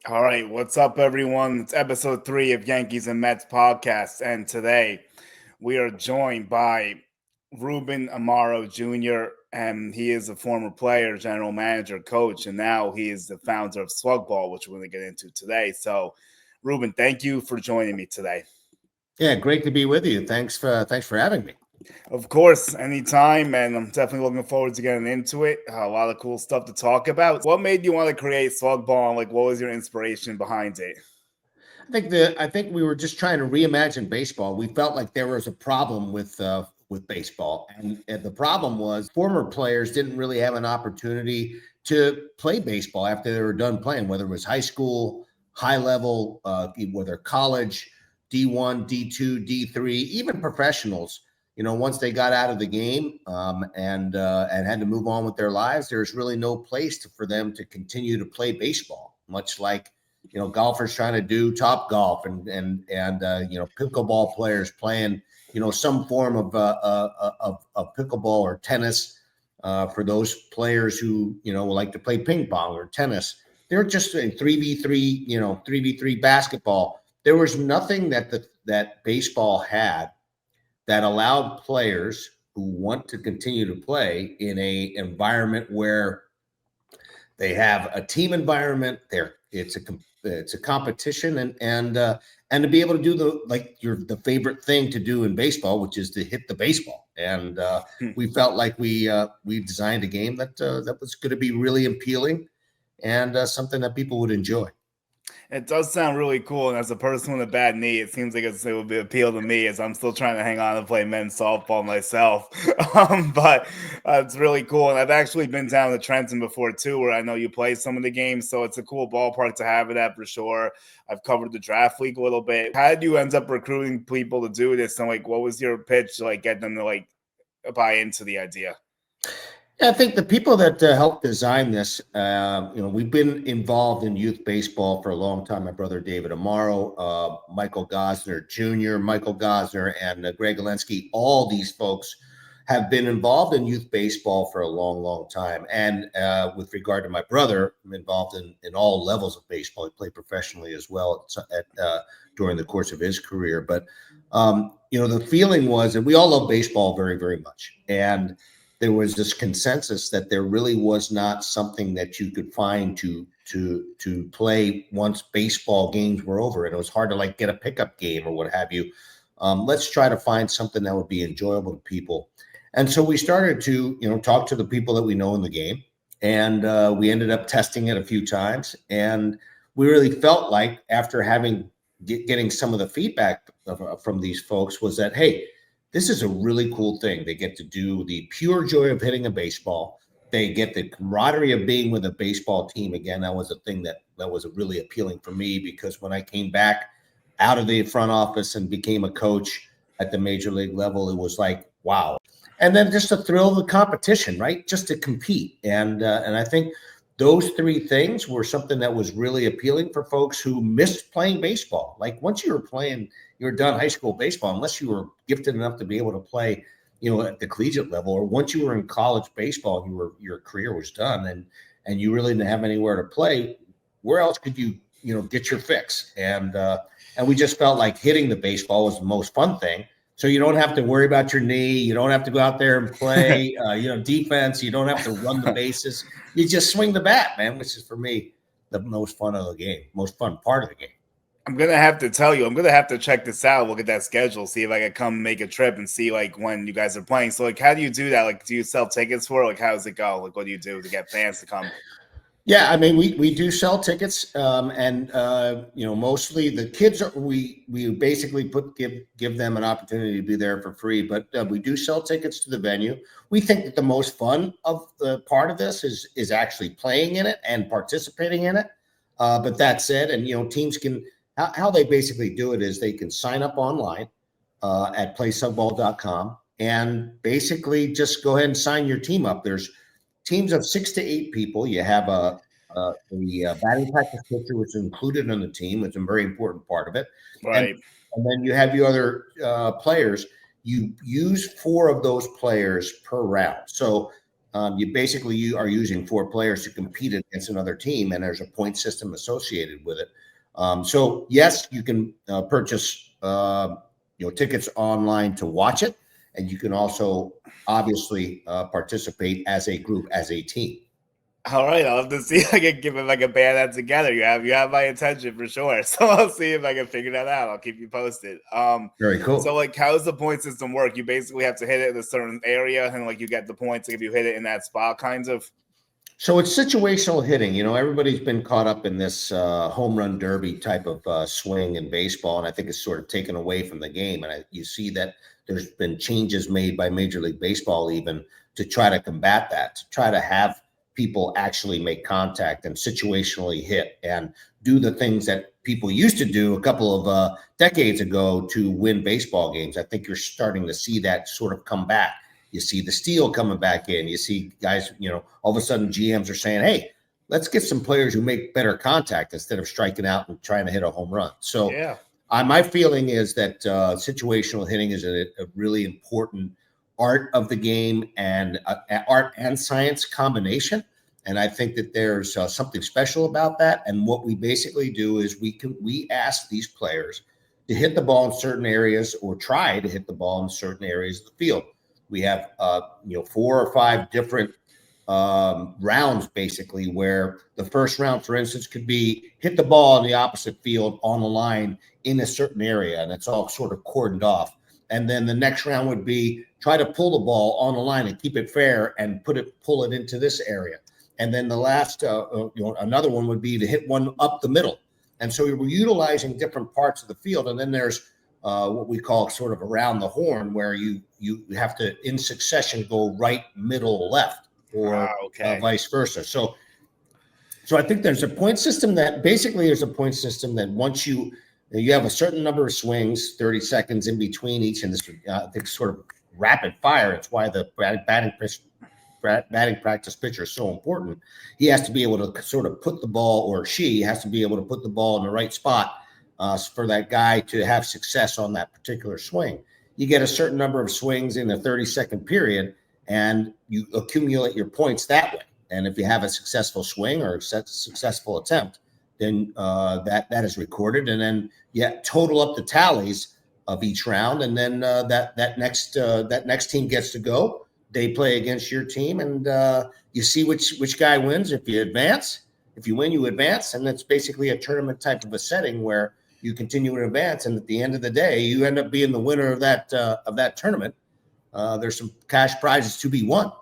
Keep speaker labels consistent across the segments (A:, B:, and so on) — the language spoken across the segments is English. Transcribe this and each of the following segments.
A: All right, what's up, everyone? It's episode 3 of Yankees and Mets podcast, and today we are joined by Ruben Amaro Jr., and he is a former player, general manager, coach, and now he is the founder of Sluggball, which we're going to get into today. So, Ruben, thank you for joining me today.
B: Yeah, great to be with you. Thanks for having me.
A: Of course, anytime, and I'm definitely looking forward to getting into it. A lot of cool stuff to talk about. What made you want to create Sluggball, and like, what was your inspiration behind it?
B: I think we were just trying to reimagine baseball. We felt like there was a problem with baseball, and the problem was former players didn't really have an opportunity to play baseball after they were done playing, whether it was high school, high level, whether college, D1, D2, D3, even professionals. Once they got out of the game and had to move on with their lives, there's really no place for them to continue to play baseball, much like golfers trying to do top golf and pickleball players playing some form of pickleball or tennis for those players who like to play ping pong or tennis. They're just in 3v3, 3v3 basketball. There was nothing that baseball had that allowed players who want to continue to play in a environment where they have a team environment. It's a competition, and to be able to do the favorite thing to do in baseball, which is to hit the baseball. And we felt like we designed a game that was going to be really appealing and something that people would enjoy.
A: It does sound really cool, and as a person with a bad knee, it seems like it would be appeal to me as I'm still trying to hang on and play men's softball myself. But it's really cool, and I've actually been down to Trenton before too, where I know you play some of the games, so it's a cool ballpark to have it at for sure. I've covered the draft league a little bit. How did you end up recruiting people to do this, and like, what was your pitch to like get them to like buy into the idea?
B: Yeah, I think the people that helped design this, we've been involved in youth baseball for a long time. My brother David Amaro, Michael Gosner Jr., Michael Gosner, and Greg Alensky, all these folks have been involved in youth baseball for a long, long time. And with regard to my brother, I'm involved in all levels of baseball. He played professionally as well during the course of his career. But, the feeling was that we all love baseball very, very much. And there was this consensus that there really was not something that you could find to play once baseball games were over, and it was hard to like get a pickup game or what have you. Let's try to find something that would be enjoyable to people, and so we started to talk to the people that we know in the game, and we ended up testing it a few times, and we really felt like after getting some of the feedback from these folks was that, hey, this is a really cool thing. They get to do the pure joy of hitting a baseball. They get the camaraderie of being with a baseball team. Again, that was a thing that was really appealing for me, because when I came back out of the front office and became a coach at the major league level, it was like, wow. And then just the thrill of the competition, right? Just to compete. And I think those three things were something that was really appealing for folks who missed playing baseball. Like once you were done high school baseball, unless you were gifted enough to be able to play, at the collegiate level, or once you were in college baseball, your career was done, and you really didn't have anywhere to play. Where else could you get your fix? And we just felt like hitting the baseball was the most fun thing. So you don't have to worry about your knee. You don't have to go out there and play, defense. You don't have to run the bases. You just swing the bat, man, which is for me the most fun of the game, most fun part of the game.
A: I'm gonna have to tell you, I'm gonna have to check this out. Look at that schedule, see if I can come make a trip and see like when you guys are playing. So like, how do you do that? Like, do you sell tickets for it? Like, how does it go? Like, what do you do to get fans to come?
B: Yeah, I mean, we do sell tickets, and mostly the kids we basically give them an opportunity to be there for free, but we do sell tickets to the venue. We think that the most fun of the part of this is actually playing in it and participating in it. But that said, and teams can how they basically do it is they can sign up online at playsubball.com and basically just go ahead and sign your team up. There's teams of 6 to 8 people. You have the batting practice pitcher, which is included in the team. It's a very important part of it. And,
A: Right.
B: and then you have your other players. You use 4 of those players per round. So you are using 4 players to compete against another team, and there's a point system associated with it. So yes, you can purchase tickets online to watch it, and you can also obviously participate as a group, as a team.
A: All right, I'll have to see if I can give it like a band that together. You have my attention for sure. So I'll see if I can figure that out. I'll keep you posted.
B: Very cool.
A: So like, how does the point system work? You basically have to hit it in a certain area, and like you get the points if you hit it in that spot, kinds of.
B: So it's situational hitting. Everybody's been caught up in this home run derby type of swing in baseball, and I think it's sort of taken away from the game. And you see that there's been changes made by Major League Baseball even to try to combat that, to try to have people actually make contact and situationally hit and do the things that people used to do a couple of decades ago to win baseball games. I think you're starting to see that sort of come back. You see the steal coming back in. You see guys, all of a sudden GMs are saying, hey, let's get some players who make better contact instead of striking out and trying to hit a home run. So
A: yeah.
B: My feeling is that situational hitting is a really important art of the game, and art and science combination. And I think that there's something special about that. And what we basically do is we ask these players to hit the ball in certain areas, or try to hit the ball in certain areas of the field. We have 4 or 5 different rounds, basically, where the first round, for instance, could be hit the ball in the opposite field on a line in a certain area, and it's all sort of cordoned off. And then the next round would be try to pull the ball on the line and keep it fair and pull it into this area. And then the last, another one would be to hit one up the middle. And so we were utilizing different parts of the field. And then there's what we call sort of around the horn, where you have to, in succession, go right, middle, left, or vice versa. So I think there's a point system that once you have a certain number of swings, 30 seconds in between each, and this I think sort of rapid fire. It's why the batting practice pitcher is so important. He has to be able to sort of put the ball, or she has to be able to put the ball in the right spot for that guy to have success on that particular swing. You get a certain number of swings in a 30-second period, and you accumulate your points that way. And if you have a successful swing or a successful attempt, then that is recorded, and then total up the tallies of each round, and then that next team gets to go. They play against your team, and you see which guy wins. If you win, you advance, and that's basically a tournament type of a setting where you continue to advance. And at the end of the day, you end up being the winner of that tournament. There's some cash prizes to be won.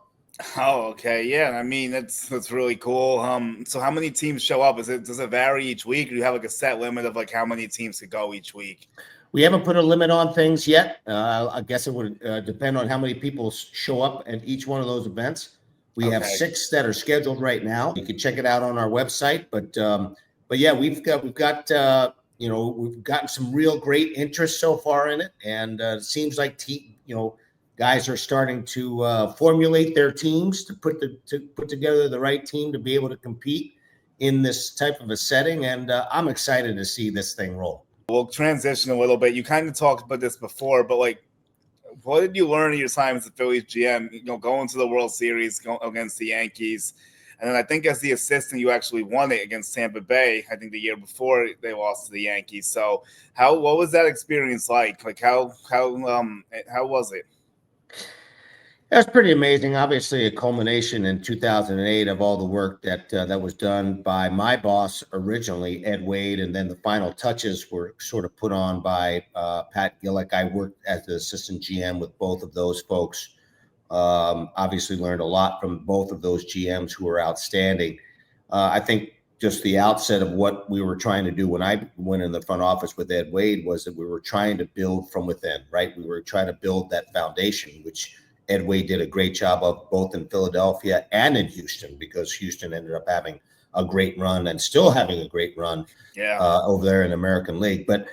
A: Oh, okay. Yeah. I mean, that's really cool. So how many teams show up? Does it vary each week? Or do you have like a set limit of like how many teams could go each week?
B: We haven't put a limit on things yet. I guess it would depend on how many people show up at each one of those events. We have 6 that are scheduled right now. You can check it out on our website. But yeah, we've gotten some real great interest so far in it, and it seems like guys are starting to formulate their teams to put together the right team to be able to compete in this type of a setting. And I'm excited to see this thing roll.
A: We'll transition a little bit. You kind of talked about this before, but like, what did you learn in your time as the Phillies GM? Going to the World Series against the Yankees, and then I think as the assistant, you actually won it against Tampa Bay. I think the year before they lost to the Yankees. So, what was that experience like? Like, how was it?
B: That's pretty amazing. Obviously, a culmination in 2008 of all the work that was done by my boss originally, Ed Wade, and then the final touches were sort of put on by Pat Gillick. I worked as the assistant GM with both of those folks. Obviously, learned a lot from both of those GMs who were outstanding. I think just the outset of what we were trying to do when I went in the front office with Ed Wade was that we were trying to build from within, right? We were trying to build that foundation, which Ed Wade did a great job of both in Philadelphia and in Houston, because Houston ended up having a great run and still having a great run over there in the American League. But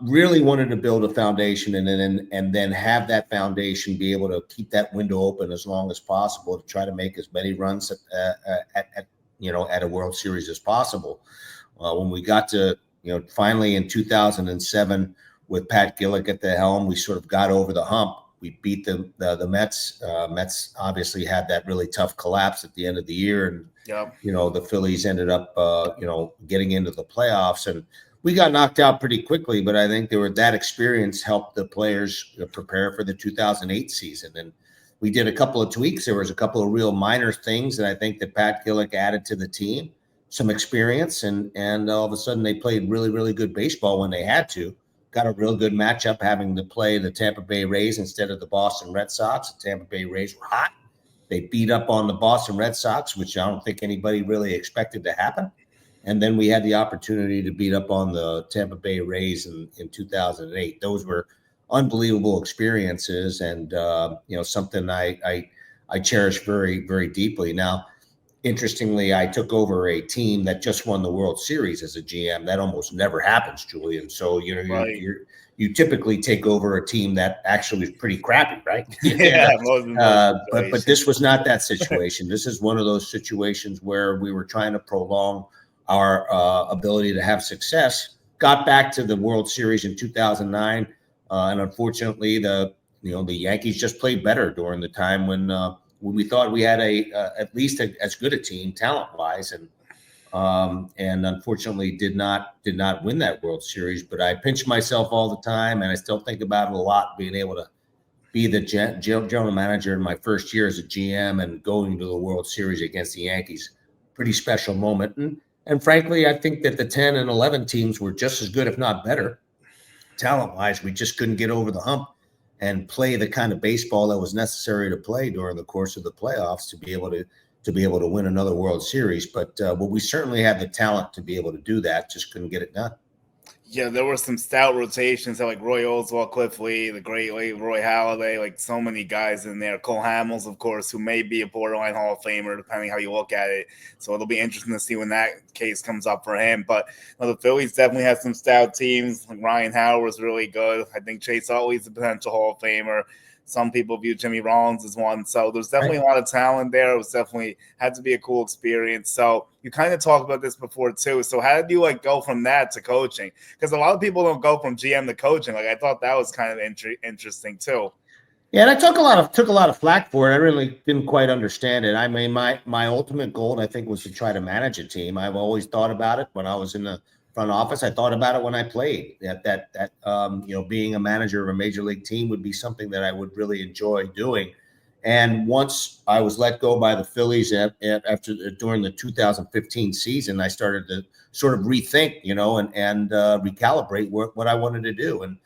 B: really wanted to build a foundation and then have that foundation be able to keep that window open as long as possible to try to make as many runs at a World Series as possible. When we got to finally in 2007 with Pat Gillick at the helm, we sort of got over the hump. we beat the Mets. Mets obviously had that really tough collapse at the end of the year, and the Phillies ended up getting into the playoffs, and we got knocked out pretty quickly. But I think that experience helped the players prepare for the 2008 season, and we did a couple of tweaks. There was a couple of real minor things that I think that Pat Gillick added to the team, some experience, and all of a sudden they played really, really good baseball when they had to. Got a real good matchup having to play the Tampa Bay Rays instead of the Boston Red Sox. The Tampa Bay Rays were hot. They beat up on the Boston Red Sox, which I don't think anybody really expected to happen. And then we had the opportunity to beat up on the Tampa Bay Rays in 2008. Those were unbelievable experiences, and something I cherish very, very deeply. Now, interestingly, I took over a team that just won the World Series as a GM. That almost never happens, Julian. So you typically take over a team that actually is pretty crappy, right? But this was not that situation. This is one of those situations where we were trying to prolong our ability to have success. Got back to the World Series in 2009, and unfortunately, the Yankees just played better during the time when we thought we had at least as good a team talent-wise, and unfortunately did not win that World Series. But I pinch myself all the time, and I still think about it a lot, being able to be the general manager in my first year as a GM and going to the World Series against the Yankees. Pretty special moment. And frankly, I think that the 10 and 11 teams were just as good, if not better, talent-wise. We just couldn't get over the hump and play the kind of baseball that was necessary to play during the course of the playoffs to be able to win another World Series. But we certainly had the talent to be able to do that, just couldn't get it done.
A: Yeah, there were some stout rotations, like Roy Oswalt, Cliff Lee, the great Roy Halladay, like so many guys in there. Cole Hamels, of course, who may be a borderline Hall of Famer, depending how you look at it. So it'll be interesting to see when that case comes up for him. But the Phillies definitely had some stout teams. Like Ryan Howard was really good. I think Chase Utley's a potential Hall of Famer. Some people view Jimmy Rollins as one. So there's definitely a lot of talent there. It was definitely had to be a cool experience. So you kind of talked about this before too. So how did you go from that to coaching? Because a lot of people don't go from GM to coaching. I thought that was kind of interesting too.
B: Yeah, and I took a lot of flack for it. I really didn't quite understand it. I mean, my ultimate goal, I think, was to try to manage a team. I've always thought about it when I was in the front office. I thought about it when I played. That being a manager of a major league team would be something that I would really enjoy doing. And once I was let go by the Phillies during the 2015 season, I started to sort of rethink, and recalibrate what I wanted to do. And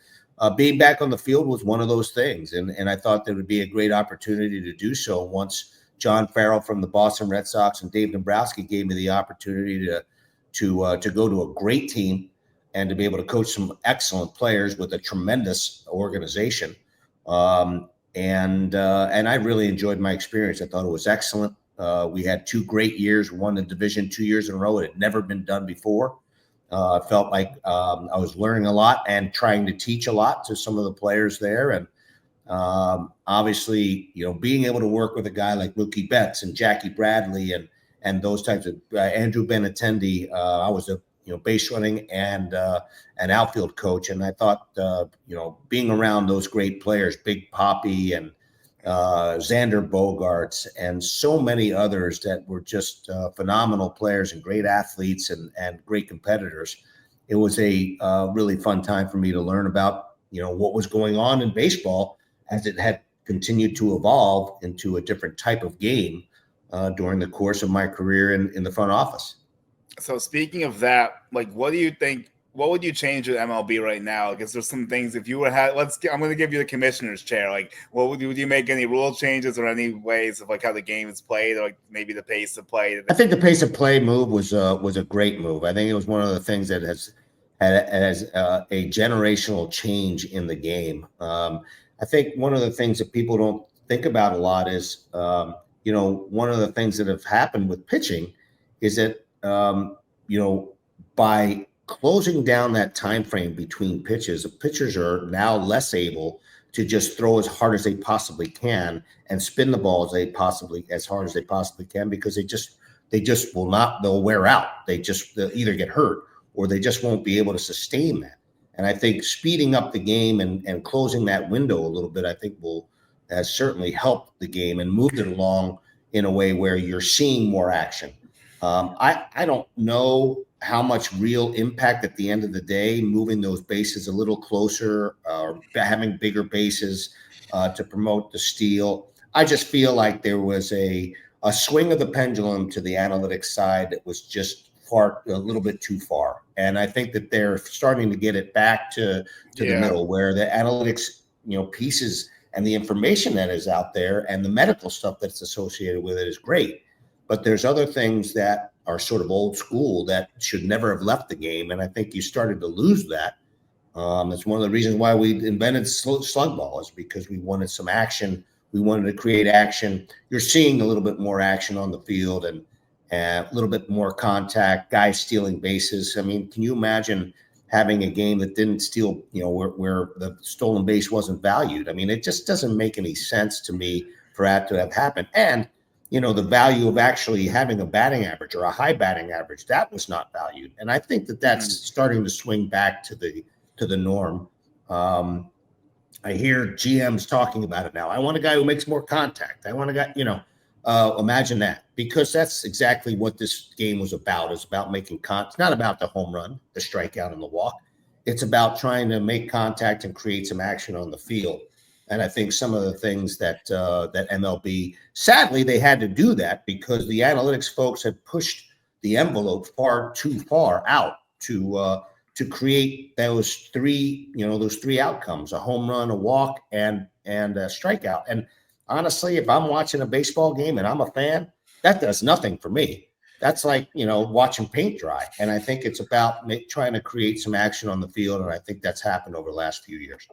B: being back on the field was one of those things. And I thought there would be a great opportunity to do so once John Farrell from the Boston Red Sox and Dave Dombrowski gave me the opportunity to go to a great team and to be able to coach some excellent players with a tremendous organization. And I really enjoyed my experience. I thought it was excellent. We had 2 great years, won the division 2 years in a row. It had never been done before. I felt like I was learning a lot and trying to teach a lot to some of the players there. And obviously, being able to work with a guy like Mookie Betts and Jackie Bradley and those types of Andrew Benintendi. I was a base running and an outfield coach, and I thought being around those great players, Big Papi and Xander Bogaerts and so many others that were just phenomenal players and great athletes and great competitors. It was a really fun time for me to learn about what was going on in baseball as it had continued to evolve into a different type of game during the course of my career in the front office.
A: So speaking of that, what do you think? What would you change with MLB right now? Because there's some things, if you would have, I'm going to give you the commissioner's chair. What would you make any rule changes or any ways of how the game is played, or maybe the pace of play?
B: I think the pace of play move was a great move. I think it was one of the things that has a generational change in the game. I think one of the things that people don't think about a lot is, one of the things that have happened with pitching is that, by closing down that time frame between pitches, the pitchers are now less able to just throw as hard as they possibly can and spin the ball as hard as they possibly can, because they just will not, they'll wear out. They'll either get hurt or they just won't be able to sustain that. And I think speeding up the game and closing that window a little bit, I think has certainly helped the game and moved it along in a way where you're seeing more action. I don't know how much real impact at the end of the day, moving those bases a little closer, having bigger bases to promote the steal. I just feel like there was a swing of the pendulum to the analytics side that was just a little bit too far. And I think that they're starting to get it back to the middle, where the analytics, pieces and the information that is out there and the medical stuff that's associated with it is great. But there's other things that are sort of old school that should never have left the game. And I think you started to lose that. It's one of the reasons why we invented Sluggball, is because we wanted some action. We wanted to create action. You're seeing a little bit more action on the field and a little bit more contact, guys stealing bases. I mean, can you imagine having a game that didn't steal, where the stolen base wasn't valued? I mean, it just doesn't make any sense to me for that to have happened. And, the value of actually having a batting average or a high batting average, that was not valued. And I think that that's starting to swing back to the norm. I hear GMs talking about it now. I want a guy who makes more contact. I want a guy, imagine that, because that's exactly what this game was about. It's about making contact. It's not about the home run, the strikeout, and the walk. It's about trying to make contact and create some action on the field. And I think some of the things that MLB, sadly, they had to do that because the analytics folks had pushed the envelope far too far out to create those three outcomes: a home run, a walk, and a strikeout. And honestly, if I'm watching a baseball game and I'm a fan, that does nothing for me. That's like, watching paint dry. And I think it's about trying to create some action on the field. And I think that's happened over the last few years.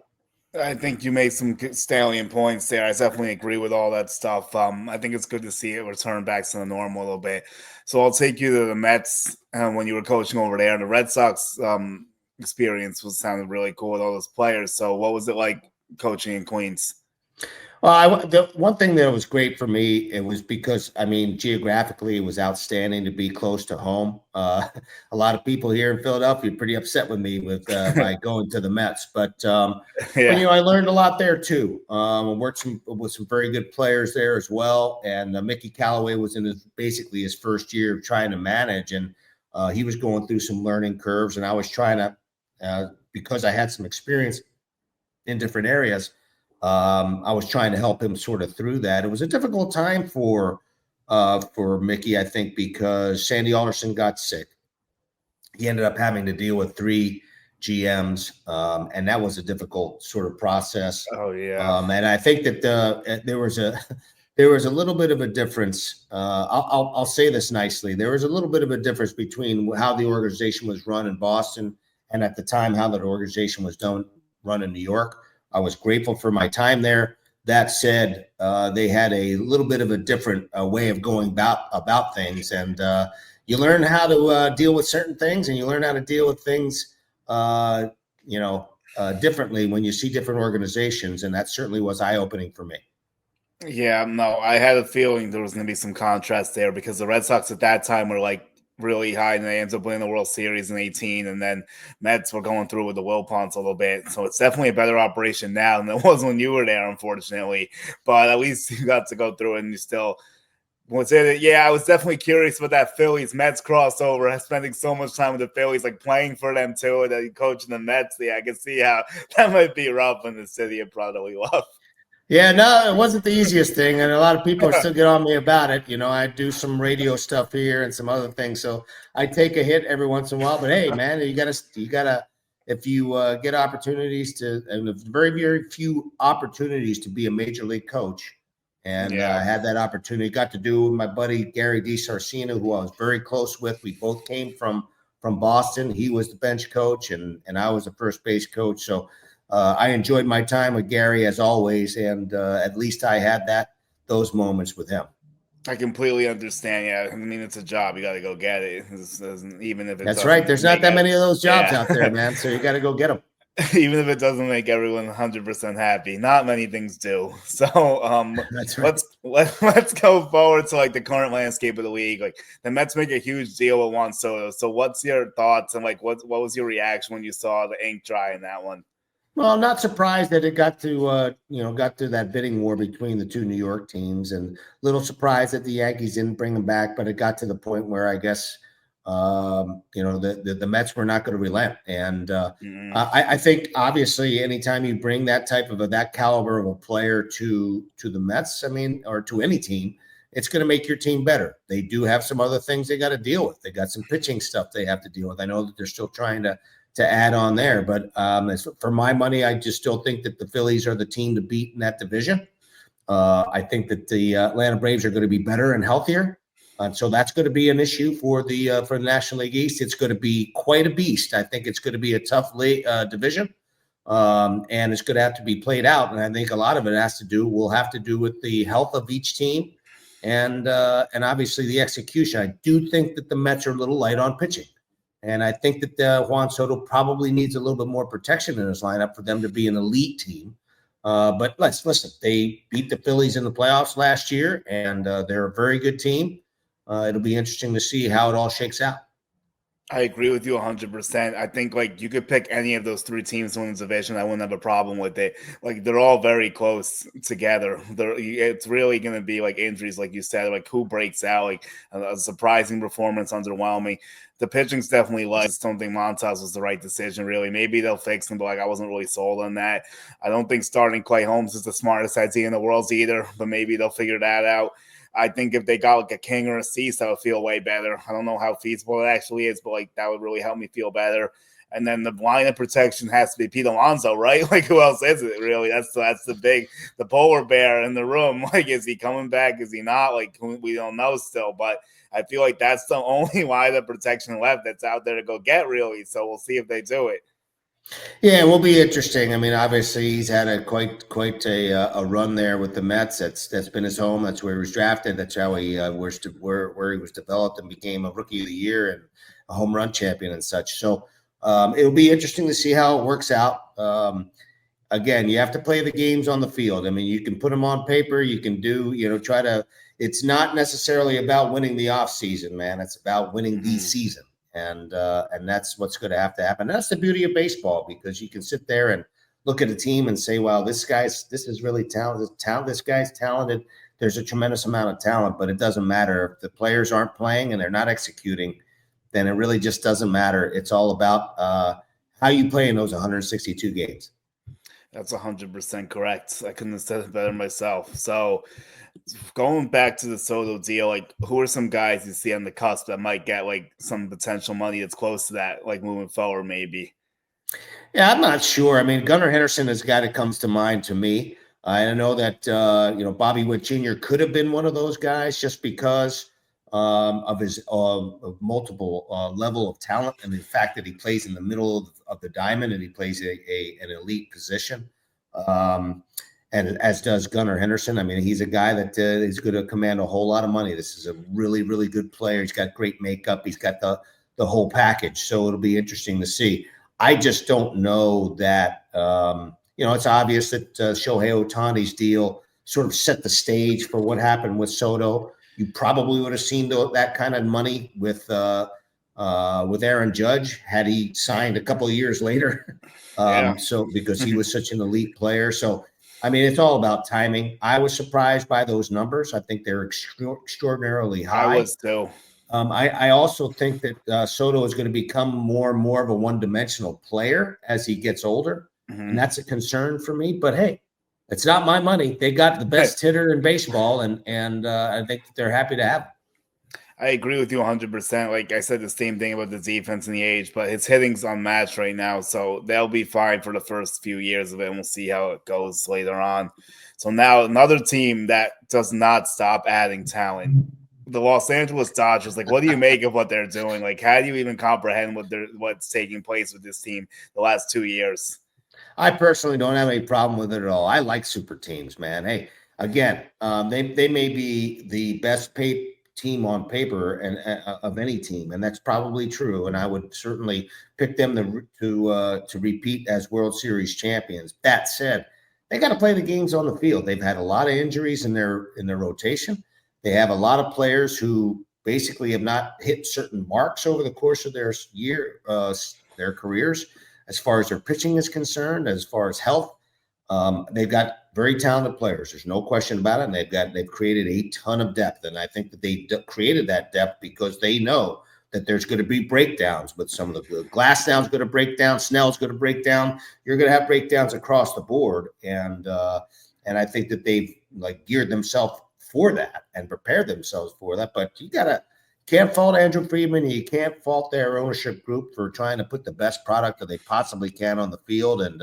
A: I think you made some salient points there. I definitely agree with all that stuff. I think it's good to see it return back to the norm a little bit. So I'll take you to the Mets when you were coaching over there. And the Red Sox experience sounded really cool with all those players. So what was it like coaching in Queens?
B: Well, the one thing that was great for me, it was because, geographically, it was outstanding to be close to home. A lot of people here in Philadelphia are pretty upset with me by going to the Mets, but I learned a lot there too. I worked with some very good players there as well, and Mickey Callaway was in basically his first year of trying to manage, and he was going through some learning curves, and I was trying to, because I had some experience in different areas. I was trying to help him sort of through that. It was a difficult time for Mickey, I think, because Sandy Alderson got sick. He ended up having to deal with 3 GMs, and that was a difficult sort of process.
A: Oh yeah.
B: And I think that there was a little bit of a difference. I'll say this nicely. There was a little bit of a difference between how the organization was run in Boston and at the time how that organization was run in New York. I was grateful for my time there. That said, they had a little bit of a different way of going about things, and you learn how to deal with certain things, and you learn how to deal with things, differently when you see different organizations, and that certainly was eye-opening for me.
A: Yeah, no, I had a feeling there was going to be some contrast there because the Red Sox at that time were like really high, and they ended up winning the World Series in 2018, and then Mets were going through with the Wilpons a little bit. So it's definitely a better operation now than it was when you were there, unfortunately. But at least you got to go through it, and you still was in it. Yeah, I was definitely curious about that Phillies Mets crossover, spending so much time with the Phillies, like playing for them too, and then coaching the Mets. Yeah, I can see how that might be rough in the city of brotherly love.
B: Yeah, no, it wasn't the easiest thing, and a lot of people are still get on me about it. I do some radio stuff here and some other things, so I take a hit every once in a while. But hey, man, you gotta, if you get opportunities to, and very, very few opportunities to be a major league coach, and I had that opportunity. Got to do with my buddy Gary DiSarcina, who I was very close with. We both came from Boston. He was the bench coach, and I was the first base coach. So. I enjoyed my time with Gary as always, and at least I had those moments with him.
A: I completely understand. Yeah, I mean, it's a job. You got to go get it. Even if it's
B: that's right. There's not that many of those jobs out there, man. So you got to go get them.
A: Even if it doesn't make everyone 100% happy. Not many things do. So
B: That's right.
A: let's go forward to like the current landscape of the league. Like the Mets make a huge deal with Juan Soto. So what's your thoughts and like what was your reaction when you saw the ink dry in that one?
B: Well, I'm not surprised that it got to that bidding war between the two New York teams, and a little surprised that the Yankees didn't bring him back. But it got to the point where I guess the Mets were not going to relent, and
A: Mm-hmm.
B: I think obviously anytime you bring that type of that caliber of a player to the Mets, I mean, or to any team, it's going to make your team better. They do have some other things they got to deal with. They got some pitching stuff they have to deal with. I know that they're still trying to add on there. But as for my money, I just still think that the Phillies are the team to beat in that division. I think that the Atlanta Braves are going to be better and healthier. So that's going to be an issue for the National League East. It's going to be quite a beast. I think it's going to be a tough division, and it's going to have to be played out. And I think a lot of it will have to do with the health of each team, and obviously the execution. I do think that the Mets are a little light on pitching. And I think that Juan Soto probably needs a little bit more protection in his lineup for them to be an elite team. But let's listen. They beat the Phillies in the playoffs last year, and they're a very good team. It'll be interesting to see how it all shakes out.
A: I agree with you 100%. I think like you could pick any of those three teams to win the division. I wouldn't have a problem with it. Like they're all very close together. It's really going to be like injuries, like you said, like who breaks out, like a surprising performance, underwhelming. The pitching's definitely like, I just don't think Montas was the right decision, really. Maybe they'll fix him, but like I wasn't really sold on that. I don't think starting Clay Holmes is the smartest idea in the world either, but maybe they'll figure that out. I think if they got like a King or a Cease, I would feel way better. I don't know how feasible it actually is, but like that would really help me feel better. And then the line of protection has to be Pete Alonso, right? Like who else is it really? That's the polar bear in the room. Like is he coming back? Is he not? Like we don't know still, but I feel like that's the only line of protection left that's out there to go get really. So we'll see if they do it.
B: Yeah, it will be interesting. I mean, obviously, he's had a quite a run there with the Mets. That's been his home. That's where he was drafted. That's how he where he was developed and became a Rookie of the Year and a home run champion and such. So it'll be interesting to see how it works out. Again, you have to play the games on the field. I mean, you can put them on paper. You can try to. It's not necessarily about winning the off season, man. It's about winning the season, and that's what's going to happen. And that's the beauty of baseball, because you can sit there and look at a team and say, "Well, this is really talented. This guy's talented. There's a tremendous amount of talent, but it doesn't matter if the players aren't playing and they're not executing. Then it really just doesn't matter. It's all about how you play in those 162 games."
A: That's 100% correct. I couldn't have said it better myself. So going back to the Soto deal, like who are some guys you see on the cusp that might get like some potential money that's close to that, like moving forward, maybe?
B: Yeah, I'm not sure. I mean, Gunnar Henderson is a guy that comes to mind to me. I know that Bobby Witt Jr. could have been one of those guys just because of his of multiple level of talent and the fact that he plays in the middle of the diamond and he plays an elite position. Um, and as does Gunnar Henderson. I mean, he's a guy that is going to command a whole lot of money. This is a really, really good player. He's got great makeup. He's got the whole package. So it'll be interesting to see. I just don't know that, it's obvious that Shohei Ohtani's deal sort of set the stage for what happened with Soto. You probably would have seen that kind of money with Aaron Judge had he signed a couple of years later.
A: Yeah.
B: So because he was such an elite player. So, I mean, it's all about timing. I was surprised by those numbers. I think they're extraordinarily
A: I
B: high.
A: was too.
B: I also think that Soto is going to become more and more of a one-dimensional player as he gets older, and that's a concern for me. But hey, it's not my money. They got the best hitter in baseball, and I think that they're happy to have him.
A: I agree with you 100%. Like I said, the same thing about the defense and the age, but his hitting's unmatched right now. So they'll be fine for the first few years of it, and we'll see how it goes later on. So now another team that does not stop adding talent. The Los Angeles Dodgers, like, what do you make of what they're doing? Like, how do you even comprehend what's taking place with this team the last 2 years?
B: I personally don't have any problem with it at all. I like super teams, man. Hey, again, they may be the best paid team on paper and of any team, and that's probably true. And I would certainly pick them to repeat as World Series champions. That said, they got to play the games on the field. They've had a lot of injuries in their rotation. They have a lot of players who basically have not hit certain marks over the course of their their careers, as far as their pitching is concerned, as far as health. They've got very talented players. There's no question about it. And they've created a ton of depth. And I think that they created that depth because they know that there's going to be breakdowns with some of the Glassdown's going to break down. Snell's going to break down. You're going to have breakdowns across the board. And I think that they've geared themselves for that and prepared themselves for that. But can't fault Andrew Friedman. You can't fault their ownership group for trying to put the best product that they possibly can on the field. And,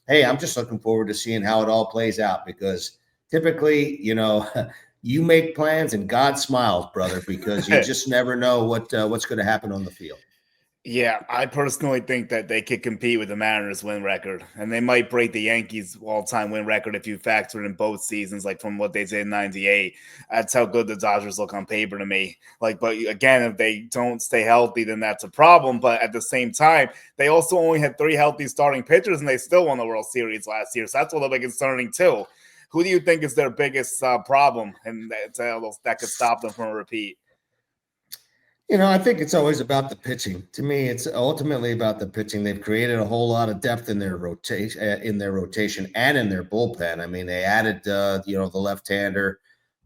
B: hey, I'm just looking forward to seeing how it all plays out, because typically, you make plans and God smiles, brother, because you just never know what's going to happen on the field.
A: Yeah, I personally think that they could compete with the Mariners' win record, and they might break the Yankees' all-time win record if you factor in both seasons, from what they did in '98. That's how good the Dodgers look on paper to me. But again, if they don't stay healthy, then that's a problem. But at the same time, they also only had 3 healthy starting pitchers, and they still won the World Series last year. So that's a little bit concerning too. Who do you think is their biggest problem, and that could stop them from a repeat?
B: I think it's always about the pitching. To me, it's ultimately about the pitching. They've created a whole lot of depth in their rotation, and in their bullpen. I mean, they added, the left-hander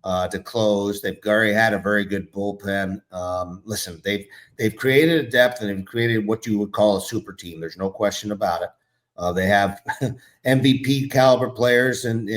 B: to close. They've already had a very good bullpen. Listen, they've created a depth, and they've created what you would call a super team. There's no question about it. They have MVP caliber players, and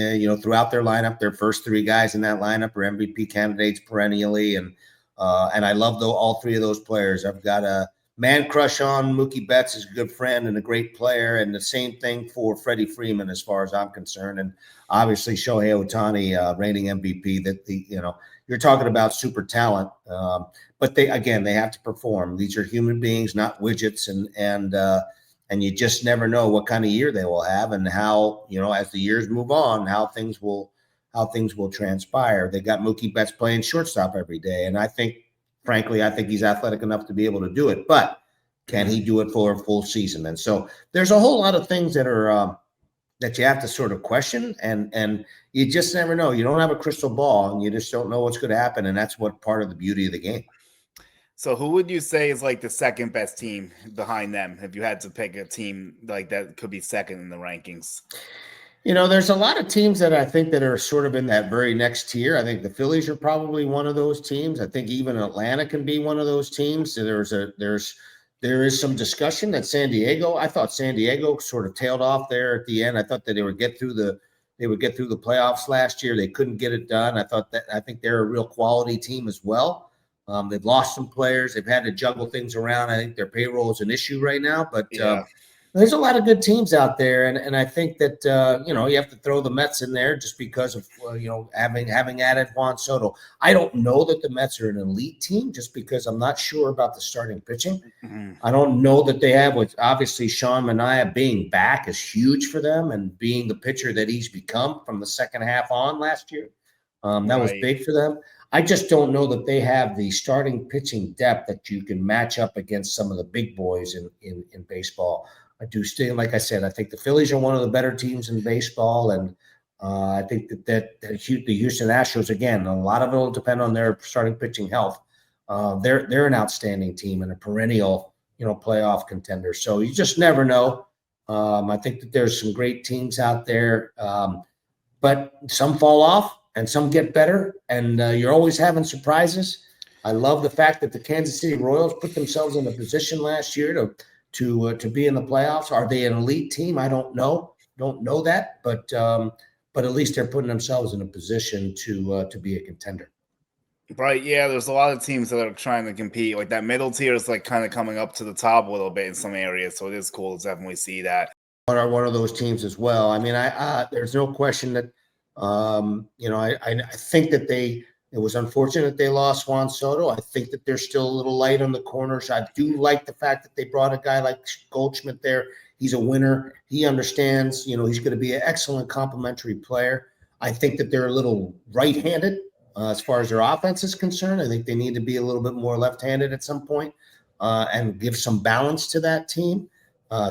B: throughout their lineup, their first 3 guys in that lineup are MVP candidates perennially, and I love all 3 of those players. I've got a man crush on Mookie Betts, is a good friend and a great player, and the same thing for Freddie Freeman, as far as I'm concerned, and obviously Shohei Ohtani, reigning MVP. That you're talking about super talent, but they have to perform. These are human beings, not widgets, and you just never know what kind of year they will have, and how as the years move on, how things will transpire. They got Mookie Betts playing shortstop every day, and I think he's athletic enough to be able to do it. But can he do it for a full season? And so there's a whole lot of things that are that you have to sort of question, and you just never know. You don't have a crystal ball, and you just don't know what's going to happen, and that's what part of the beauty of the game.
A: So who would you say is the second best team behind them, if you had to pick a team that could be second in the rankings?
B: There's a lot of teams that I think that are sort of in that very next tier. I think the Phillies are probably one of those teams. I think even Atlanta can be one of those teams. So there is some discussion that San Diego. I thought San Diego sort of tailed off there at the end. I thought that they would get through the playoffs last year. They couldn't get it done. I think they're a real quality team as well. They've lost some players. They've had to juggle things around. I think their payroll is an issue right now, but there's a lot of good teams out there, and I think that you have to throw the Mets in there just because of having added Juan Soto. I don't know that the Mets are an elite team, just because I'm not sure about the starting pitching. Mm-hmm. I don't know that they have. Obviously, Sean Manaea being back is huge for them, and being the pitcher that he's become from the second half on last year, that was big for them. I just don't know that they have the starting pitching depth that you can match up against some of the big boys in baseball. I do still, like I said, I think the Phillies are one of the better teams in baseball, and I think that the Houston Astros, again, a lot of it will depend on their starting pitching health. They're an outstanding team and a perennial, playoff contender. So you just never know. I think that there's some great teams out there, but some fall off and some get better, and you're always having surprises. I love the fact that the Kansas City Royals put themselves in a position last year to be in the playoffs. Are they an elite team? I don't know. Don't know that, but at least they're putting themselves in a position to be a contender.
A: Right, yeah, there's a lot of teams that are trying to compete. That middle tier is kind of coming up to the top a little bit in some areas, so it is cool to definitely see that.
B: Are one of those teams as well. I mean, there's no question that I think that it was unfortunate they lost Juan Soto. I think that they're still a little light on the corners. I do like the fact that they brought a guy like Goldschmidt there. He's a winner. He understands, he's going to be an excellent complementary player. I think that they're a little right-handed as far as their offense is concerned. I think they need to be a little bit more left-handed at some point, and give some balance to that team.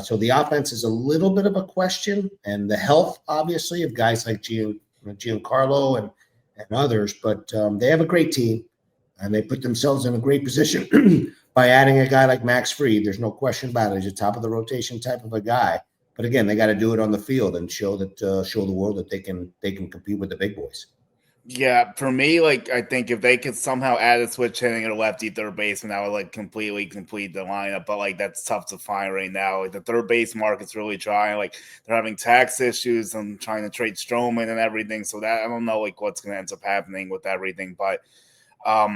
B: So the offense is a little bit of a question, and the health, obviously, of guys like Giancarlo and others. But they have a great team, and they put themselves in a great position by adding a guy like Max Fried. There's no question about it. He's a top of the rotation type of a guy. But again, they got to do it on the field and show the world that they can compete with the big boys.
A: Yeah, for me, like I think if they could somehow add a switch hitting or lefty third baseman, that would like completely complete the lineup. But like that's tough to find right now. Like the third base market's really trying. Like they're having tax issues and trying to trade Stroman and everything. So that I don't know like what's gonna end up happening with everything. But I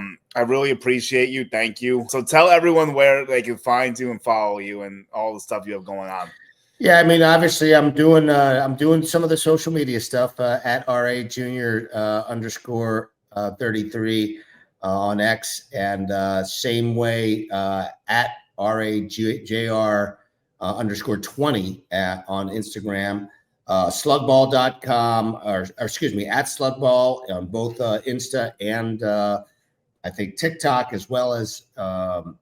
A: really appreciate you. Thank you. So tell everyone where they can find you and follow you and all the stuff you have going on.
B: Yeah, I mean, obviously, I'm doing some of the social media stuff at RA Junior underscore 33 on X, and same way at RAJR underscore 20 on Instagram. Sluggball.com, or excuse me, at Sluggball on both Insta and I think TikTok, as well as on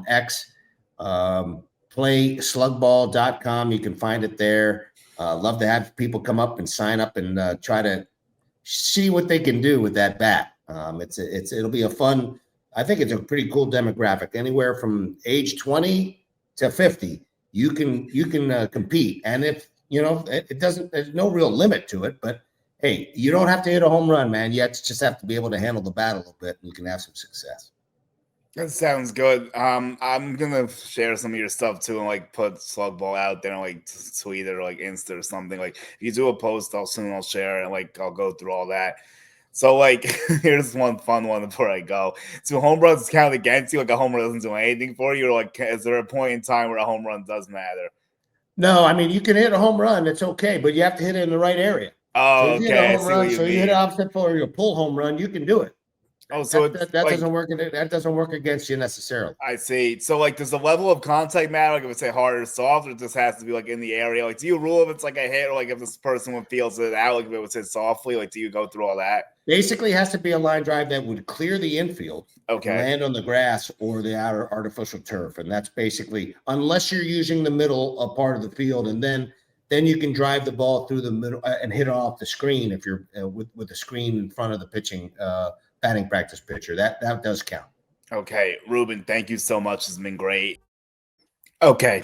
B: X. Play sluggball.com. You can find it there. Love to have people come up and sign up and try to see what they can do with that bat. It'll be a fun. I think it's a pretty cool demographic. Anywhere from age 20 to 50, you can compete. And if it doesn't, there's no real limit to it. But hey, you don't have to hit a home run, man. You just have to be able to handle the bat a little bit, and you can have some success.
A: That sounds good. I'm gonna share some of your stuff too, and like put Sluggball out there, and like tweet or like Insta or something. Like if you do a post, I'll share it, and like I'll go through all that. So like, here's one fun one before I go. So home runs count against you. Like a home run doesn't do anything for you. Or like, is there a point in time where a home run does matter?
B: No, I mean you can hit a home run. It's okay, but you have to hit it in the right area.
A: Oh,
B: so if you
A: okay.
B: hit a home run, you hit an opposite or you pull home run, you can do it.
A: Oh, so
B: that doesn't work. That doesn't work against you necessarily.
A: I see. So, like, does the level of contact matter? Like, if it's say hard or soft, or it just has to be like in the area? Like, do you rule if it's like a hit, or like if this person feels it out, like if it was hit softly? Like, do you go through all that?
B: Basically, has to be a line drive that would clear the infield, land on the grass or the outer artificial turf, and that's basically unless you're using the middle part of the field, and then you can drive the ball through the middle and hit it off the screen if you're with the screen in front of the pitching. Batting practice pitcher. That does count.
A: Okay, Ruben, thank you so much. It's been great. Okay,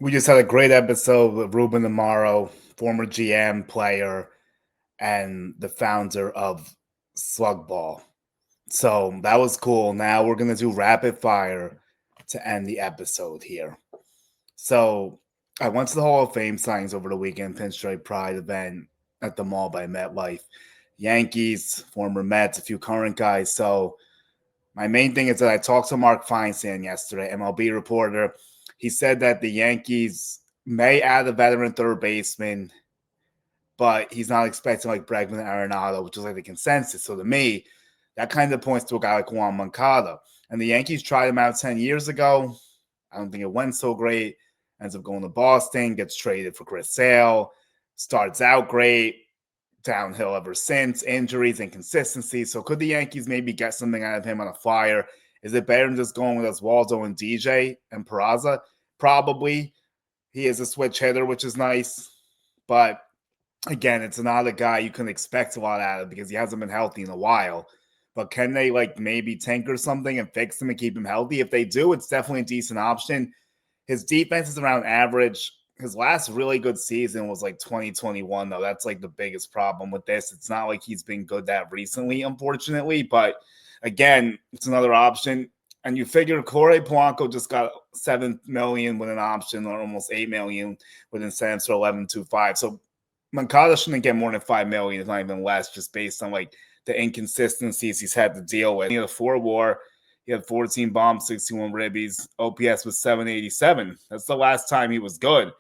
A: we just had a great episode with Ruben Amaro, former GM, player, and the founder of Sluggball. So that was cool. Now we're going to do rapid fire to end the episode here. So I went to the Hall of Fame signings over the weekend, Pinstripe Pride event at the mall by MetLife. Yankees, former Mets, a few current guys. So my main thing is that I talked to Mark Feinstein yesterday, MLB reporter. He said that the Yankees may add a veteran third baseman, but he's not expecting like Bregman and Arenado, which is like the consensus. So to me, that kind of points to a guy like Juan Moncada. And the Yankees tried him out 10 years ago. I don't think it went so great. Ends up going to Boston, gets traded for Chris Sale, starts out great. Downhill ever since, injuries, inconsistency. So could the Yankees maybe get something out of him on a flyer? Is it better than just going with Oswaldo and DJ and Peraza? Probably. He is a switch hitter, which is nice. But again, it's not a guy you can expect a lot out of because he hasn't been healthy in a while. But can they like maybe tinker something and fix him and keep him healthy? If they do, it's definitely a decent option. His defense is around average. His last really good season was like 2021, though. That's like the biggest problem with this. It's not like he's been good that recently, unfortunately. But again, it's another option. And you figure Corey Polanco just got $7 million with an option, or almost $8 million with incentives for 11.25. So Moncada shouldn't get more than $5 million, if not even less, just based on like the inconsistencies he's had to deal with. He had a 4 WAR. He had 14 bombs, 61 ribbies. OPS was 787. That's the last time he was good.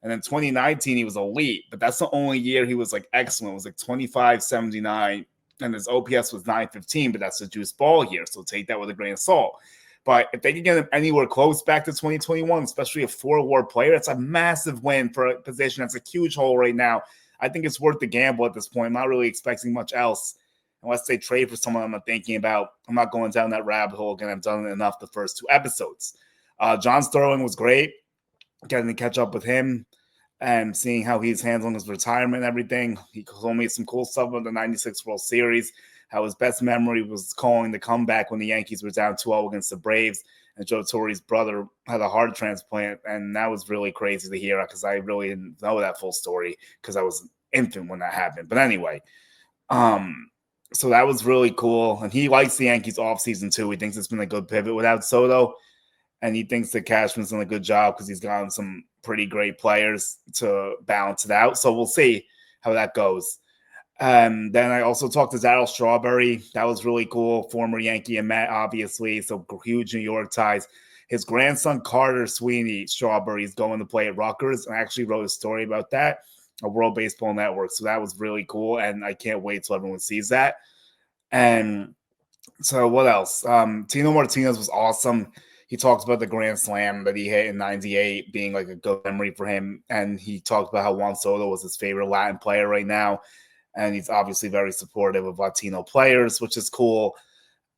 A: And then 2019, he was elite, but that's the only year he was like excellent. It was like 25.79, and his OPS was 915, but that's a juice ball year, so take that with a grain of salt. But if they can get him anywhere close back to 2021, especially a 4 WAR player, that's a massive win for a position that's a huge hole right now. I think it's worth the gamble at this point. I'm not really expecting much else unless they trade for someone I'm not thinking about. I'm not going down that rabbit hole again. I've done it enough the first 2 episodes. John Sterling was great. Getting to catch up with him and seeing how he's handling his retirement and everything. He told me some cool stuff about the 96 World Series, how his best memory was calling the comeback when the Yankees were down 2-0 against the Braves, and Joe Torre's brother had a heart transplant, and that was really crazy to hear because I really didn't know that full story because I was an infant when that happened. But anyway, so that was really cool, and he likes the Yankees offseason too. He thinks it's been a good pivot without Soto, and he thinks that Cashman's done a good job because he's gotten some pretty great players to balance it out. So we'll see how that goes. Then I also talked to Darryl Strawberry. That was really cool. Former Yankee and Met, obviously. So huge New York ties. His grandson, Carter Sweeney Strawberry, is going to play at Rutgers. I actually wrote a story about that at World Baseball Network. So that was really cool. And I can't wait till everyone sees that. And so what else? Tino Martinez was awesome. He talked about the grand slam that he hit in '98 being like a good memory for him. And he talked about how Juan Soto was his favorite Latin player right now. And he's obviously very supportive of Latino players, which is cool.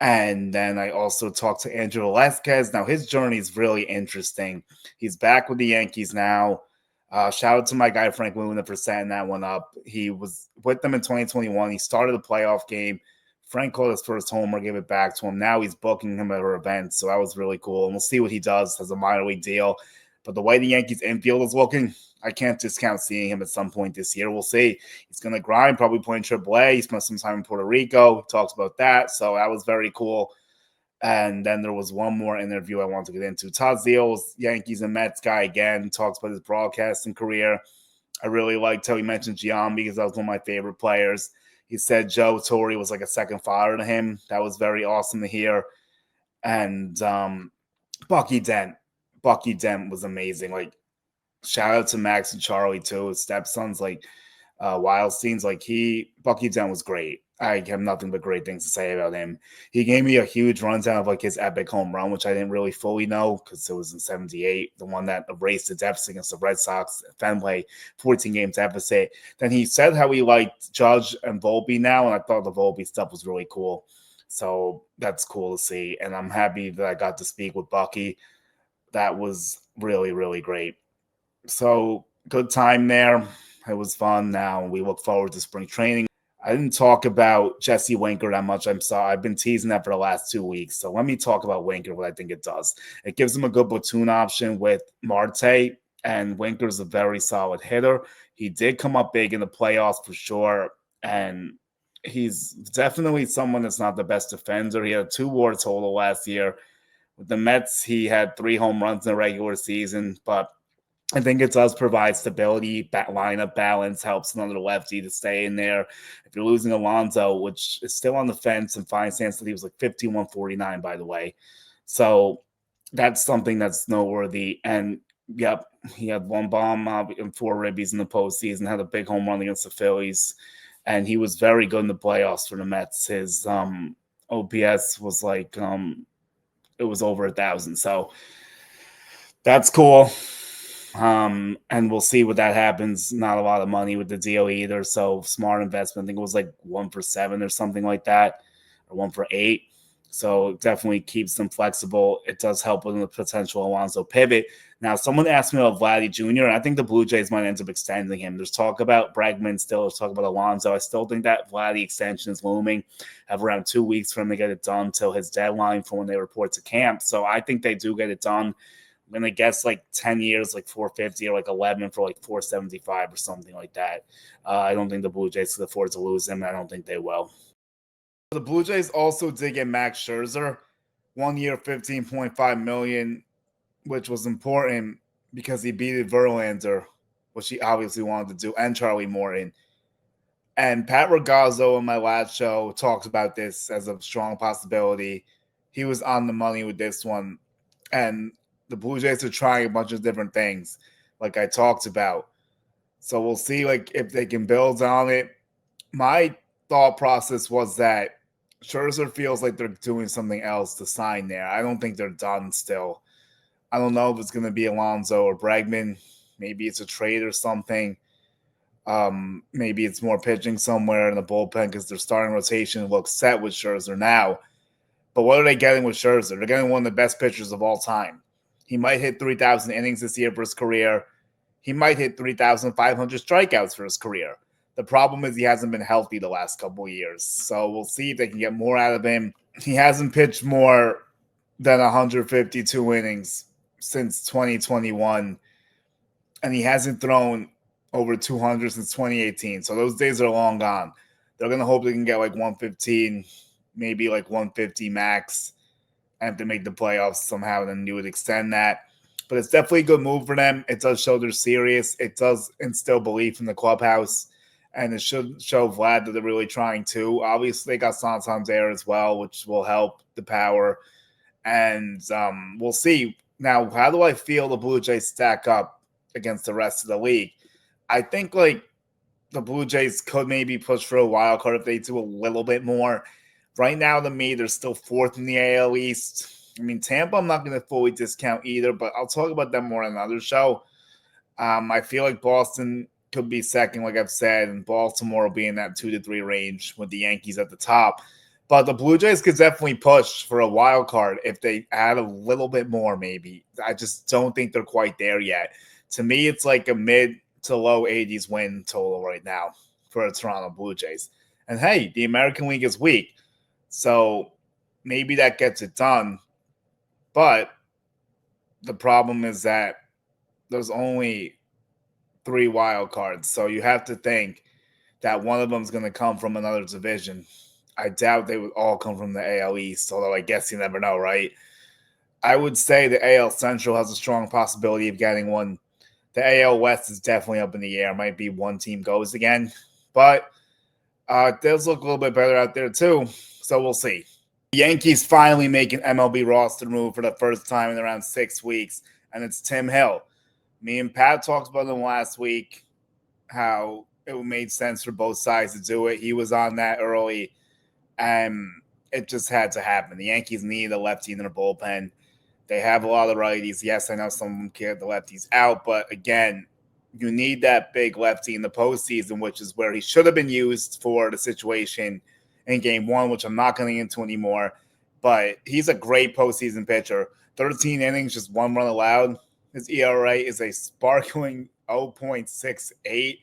A: And then I also talked to Andrew Velazquez. Now, his journey is really interesting. He's back with the Yankees now. Shout out to my guy, Frank Luna, for setting that one up. He was with them in 2021. He started a playoff game. Frank caught his first homer, gave it back to him. Now he's booking him at her events, so that was really cool. And we'll see what he does as a minor league deal. But the way the Yankees infield is looking, I can't discount seeing him at some point this year. We'll see. He's going to grind, probably playing AAA. He spent some time in Puerto Rico. Talks about that. So that was very cool. And then there was one more interview I want to get into. Todd Zeals, Yankees and Mets guy again, talks about his broadcasting career. I really liked how he mentioned Giambi because that was one of my favorite players. He said Joe Torre was like a second father to him. That was very awesome to hear. And Bucky Dent. Bucky Dent was amazing. Like, shout out to Max and Charlie too. His stepsons, like Wildstein's, like Bucky Dent was great. I have nothing but great things to say about him. He gave me a huge rundown of like his epic home run, which I didn't really fully know because it was in '78, the one that erased the deficit against the Red Sox at Fenway, 14 game deficit. Then he said how he liked Judge and Volpe now, and I thought the Volpe stuff was really cool. So that's cool to see, and I'm happy that I got to speak with Bucky. That was really, really great. So good time there. It was fun. Now we look forward to spring training. I didn't talk about Jesse Winker that much. I'm sorry. I've been teasing that for the last 2 weeks. So let me talk about Winker, what I think it does. It gives him a good platoon option with Marte, and Winker's a very solid hitter. He did come up big in the playoffs for sure, and he's definitely someone that's not the best defender. He had a 2 WAR total last year. With the Mets, he had 3 home runs in the regular season, but I think it does provide stability, lineup balance, helps another lefty to stay in there. If you're losing Alonso, which is still on the fence, and fine stance that he was like 51-49, by the way. So that's something that's noteworthy. And yep, he had 1 bomb and 4 ribbies in the postseason, had a big home run against the Phillies, and he was very good in the playoffs for the Mets. His OPS was like it was over 1,000. So that's cool. And we'll see what that happens. Not a lot of money with the deal either. So smart investment. I think it was like 1 for 7 or something like that, or 1 for 8. So it definitely keeps them flexible. It does help with the potential Alonso pivot. Now, someone asked me about Vladdy Jr., and I think the Blue Jays might end up extending him. There's talk about Bregman still. There's talk about Alonso. I still think that Vladdy extension is looming. Have around 2 weeks for him to get it done till his deadline for when they report to camp. So I think they do get it done. I'm going to guess like 10 years, like 450 or like 11 for like 475 or something like that. I don't think the Blue Jays can afford to lose him. I don't think they will. The Blue Jays also did get Max Scherzer, 1 year, $15.5 million, which was important because he beat Verlander, which he obviously wanted to do, and Charlie Morton. And Pat Ragazzo in my last show talked about this as a strong possibility. He was on the money with this one. And the Blue Jays are trying a bunch of different things, like I talked about. So we'll see, like, if they can build on it. My thought process was that Scherzer feels like they're doing something else to sign there. I don't think they're done still. I don't know if it's going to be Alonso or Bregman. Maybe it's a trade or something. Maybe it's more pitching somewhere in the bullpen because their starting rotation looks set with Scherzer now. But what are they getting with Scherzer? They're getting one of the best pitchers of all time. He might hit 3,000 innings this year for his career. He might hit 3,500 strikeouts for his career. The problem is he hasn't been healthy the last couple of years. So we'll see if they can get more out of him. He hasn't pitched more than 152 innings since 2021. And he hasn't thrown over 200 since 2018. So those days are long gone. They're going to hope they can get like 115, maybe like 150 max. And if they make the playoffs somehow, then you would extend that. But it's definitely a good move for them. It does show they're serious. It does instill belief in the clubhouse. And it should show Vlad that they're really trying to. Obviously, they got Santander as well, which will help the power. And we'll see. Now, how do I feel the Blue Jays stack up against the rest of the league? I think like the Blue Jays could maybe push for a wild card if they do a little bit more. Right now, to me, they're still fourth in the AL East. I mean, Tampa, I'm not going to fully discount either, but I'll talk about them more on another show. I feel like Boston could be second, like I've said, and Baltimore will be in that 2 to 3 range with the Yankees at the top. But the Blue Jays could definitely push for a wild card if they add a little bit more, maybe. I just don't think they're quite there yet. To me, it's like a mid to low 80s win total right now for the Toronto Blue Jays. And hey, the American League is weak. So maybe that gets it done. But the problem is that there's only 3 wild cards. So you have to think that one of them is going to come from another division. I doubt they would all come from the AL East, although I guess you never know, right? I would say the AL Central has a strong possibility of getting one. The AL West is definitely up in the air. Might be one team goes again. But it does look a little bit better out there too. So we'll see. The Yankees finally make an MLB roster move for the first time in around 6 weeks, and it's Tim Hill. Me and Pat talked about him last week, how it made sense for both sides to do it. He was on that early, and it just had to happen. The Yankees need a lefty in their bullpen. They have a lot of righties. Yes, I know some of them carry the lefties out, but again, you need that big lefty in the postseason, which is where he should have been used for the situation in game 1, which I'm not going to get into anymore. But he's a great postseason pitcher. 13 innings, just 1 run allowed. His ERA is a sparkling 0.68.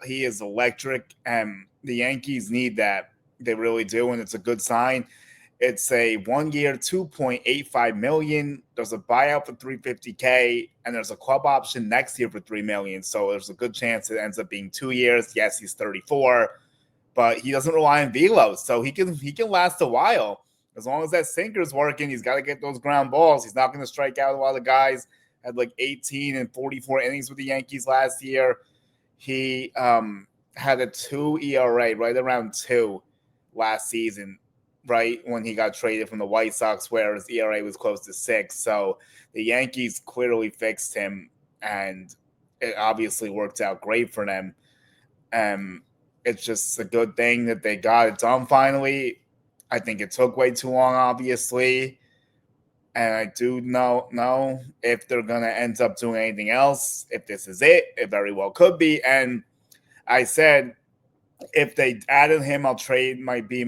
A: He is electric, and the Yankees need that. They really do, and it's a good sign. It's a 1-year, $2.85 million. There's a buyout for $350K, and there's a club option next year for $3 million. So there's a good chance it ends up being 2 years. Yes, he's 34, but he doesn't rely on velo, so he can last a while as long as that sinker's working. He's got to get those ground balls. He's not going to strike out a lot of guys. Had like 18 and 44 innings with the Yankees last year. He had a 2 ERA, right around 2 last season, right when he got traded from the White Sox, where his ERA was close to 6. So the Yankees clearly fixed him, and it obviously worked out great for them. It's just a good thing that they got it done finally. I think it took way too long, obviously. And I do know if they're going to end up doing anything else. If this is it, it very well could be. And I said, if they added him, I'll trade my B-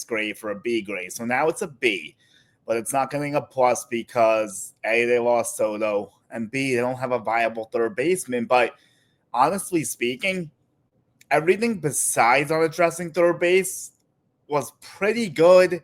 A: grade for a B grade. So now it's a B, but it's not getting a plus because A, they lost Soto, and B, they don't have a viable third baseman. But honestly speaking, everything besides on addressing third base was pretty good.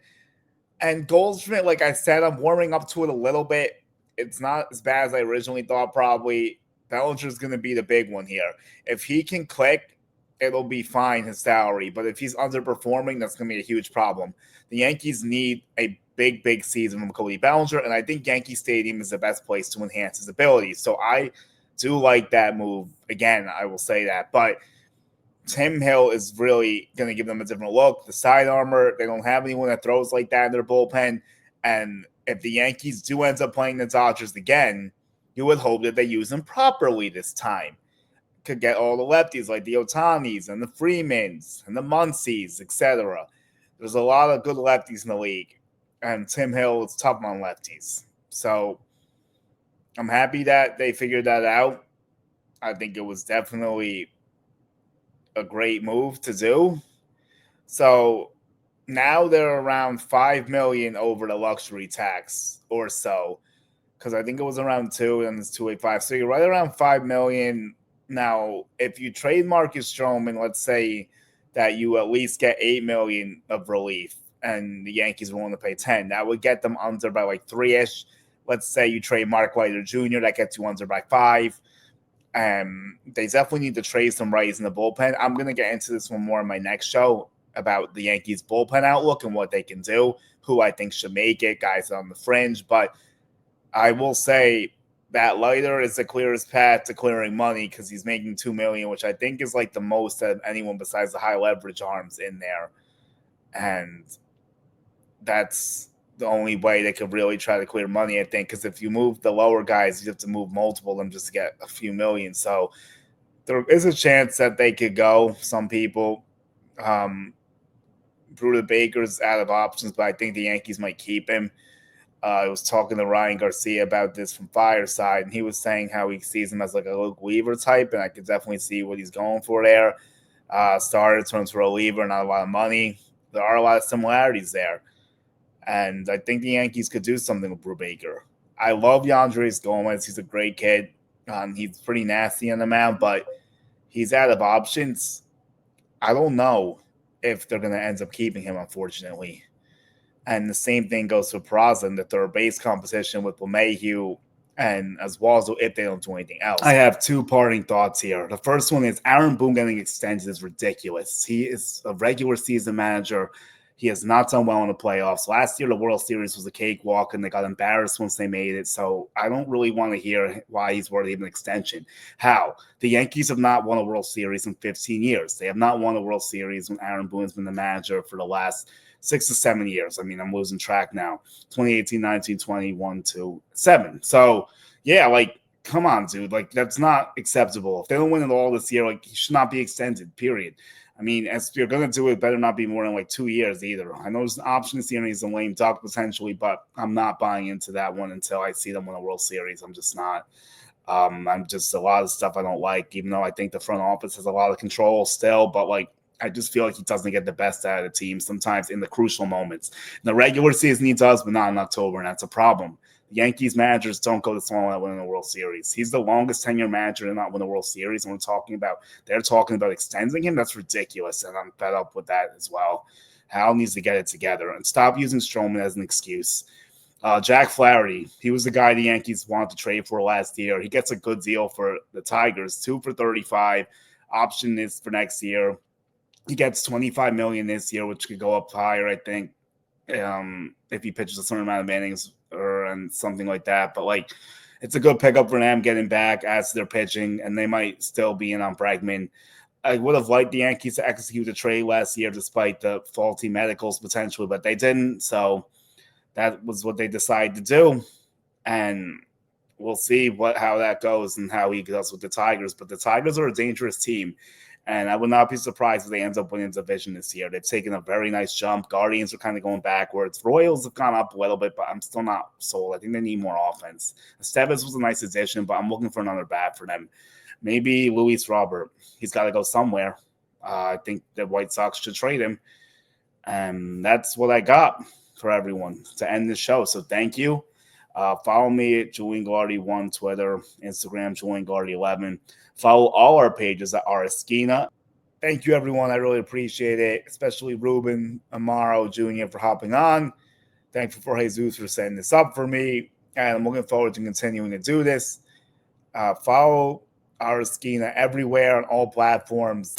A: And Goldschmidt, like I said, I'm warming up to it a little bit. It's not as bad as I originally thought, probably. Bellinger's going to be the big one here. If he can click, it'll be fine, his salary. But if he's underperforming, that's going to be a huge problem. The Yankees need a big season from Cody Bellinger, and I think Yankee Stadium is the best place to enhance his abilities. So I do like that move. Again, I will say that. But Tim Hill is really going to give them a different look. The side armor, they don't have anyone that throws like that in their bullpen. And if the Yankees do end up playing the Dodgers again, you would hope that they use them properly this time. Could get all the lefties like the Otanis and the Freemans and the Muncies, etc. There's a lot of good lefties in the league. And Tim Hill is tough on lefties. So I'm happy that they figured that out. I think it was definitely a great move to do. So now they're around 5 million over the luxury tax or so, because I think it was around 2 and it's 285. So you're right around 5 million. Now, if you trade Marcus Stroman, let's say that you at least get 8 million of relief and the Yankees are willing to pay 10, that would get them under by like 3-ish. Let's say you trade Mark Leiter Jr., that gets you under by 5. They definitely need to trade some rights in the bullpen. I'm going to get into this one more in my next show about the Yankees bullpen outlook and what they can do, who I think should make it, guys on the fringe. But I will say that Leiter is the clearest path to clearing money because he's making $2 million, which I think is like the most of anyone besides the high leverage arms in there. And that's the only way they could really try to clear money, I think, because if you move the lower guys, you have to move multiple of them just to get a few million. So there is a chance that they could go, some people. Bruder Baker's out of options, but I think the Yankees might keep him. I was talking to Ryan Garcia about this from Fireside, and he was saying how he sees him as like a Luke Weaver type, and I could definitely see what he's going for there. Starter turns for a reliever, not a lot of money. There are a lot of similarities there. And I think the Yankees could do something with Bruder Baker. I love Yandres Gomez. He's a great kid. He's pretty nasty on the mound, but he's out of options. I don't know if they're going to end up keeping him, unfortunately. And the same thing goes for Peraza in the third base competition with LeMahieu and as well as if they don't do anything else. I have two parting thoughts here. The first one is Aaron Boone getting extended is ridiculous. He is a regular season manager. He has not done well in the playoffs. Last year, the World Series was a cakewalk, and they got embarrassed once they made it. So I don't really want to hear why he's worthy of an extension. How? The Yankees have not won a World Series in 15 years. They have not won a World Series when Aaron Boone's been the manager for the last 6 to 7 years. I mean, I'm losing track now. 2018, 19, 21 to 7. So, yeah, like, come on, dude. Like, that's not acceptable. If they don't win it all this year, like, he should not be extended, period. I mean, as you're going to do it, better not be more than like 2 years either. I know there's an option this year and he's a lame duck potentially, but I'm not buying into that one until I see them win a World Series. I'm just not. I'm just a lot of stuff I don't like, even though I think the front office has a lot of control still, but like, I just feel like he doesn't get the best out of the team sometimes in the crucial moments. In the regular season, he does, but not in October, and that's a problem. The Yankees managers don't go this long without winning a World Series. He's the longest tenure manager to not win a World Series, and they're talking about extending him. That's ridiculous, and I'm fed up with that as well. Hal needs to get it together and stop using Stroman as an excuse. Jack Flaherty, he was the guy the Yankees wanted to trade for last year. He gets a good deal for the Tigers, 2 for $35. Option is for next year. He gets $25 million this year, which could go up higher, I think, if he pitches a certain amount of innings and something like that. But like, it's a good pickup for them getting back as they're pitching, and they might still be in on Bregman. I would have liked the Yankees to execute the trade last year despite the faulty medicals potentially, but they didn't. So that was what they decided to do, and we'll see how that goes and how he does with the Tigers. But the Tigers are a dangerous team. And I would not be surprised if they end up winning the division this year. They've taken a very nice jump. Guardians are kind of going backwards. Royals have gone up a little bit, but I'm still not sold. I think they need more offense. Estevez was a nice addition, but I'm looking for another bat for them. Maybe Luis Robert. He's got to go somewhere. I think the White Sox should trade him. And that's what I got for everyone to end the show. So thank you. Follow me at Julian Guardy 1, Twitter, Instagram, Julian Guardy 11. Follow all our pages at Esquina. Thank you, everyone. I really appreciate it, especially Ruben Amaro Jr. for hopping on. Thankful for Jesus for setting this up for me. And I'm looking forward to continuing to do this. Follow Esquina everywhere on all platforms.